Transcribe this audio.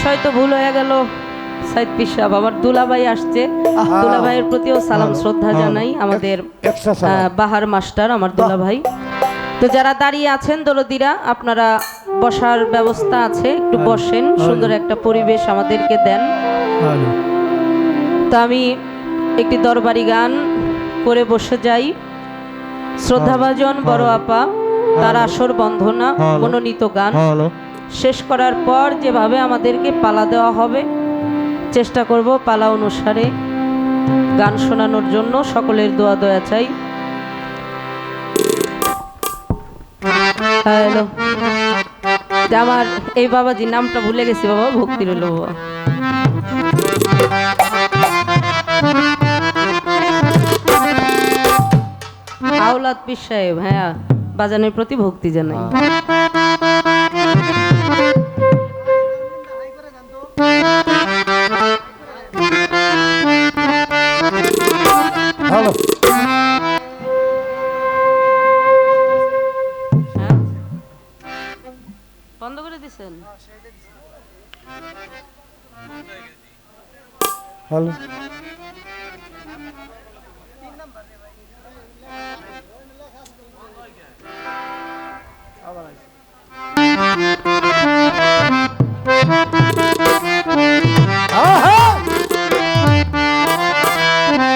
বিষয় তো ভুল হয়ে গেল। সাইদ পিসাব আমার দুলাভাই আসছে, দুলাভাইয়ের প্রতিও সালাম শ্রদ্ধা জানাই। আমাদের বাহার মাস্টার আমার দুলাভাই। তো যারা দাঁড়িয়ে আছেন দরদিরা, আপনারা বসার ব্যবস্থা আছে, একটু বসেন, সুন্দর একটা পরিবেশ আমাদেরকে দেন। তো আমি একটি দরবারি গান করে বসে যাই। শ্রদ্ধাভাজন বড় আপা তার আসর বন্ধনা মনোনীত গান শেষ করার পর যেভাবে আমাদেরকে পালা দেওয়া হবে চেষ্টা করব পালা অনুসারে গান শোনানোর জন্য। সকলের দোয়া দয়া চাই। হ্যালো, আমার এই বাবাজি নামটা ভুলে গেছি বাবা, ভক্তি রইল বাবা। আওলাদ পীর সাহেব, হ্যাঁ, বাজানের প্রতি ভক্তি জানাই। বন্ধ করে দিছেন? হ্যালো।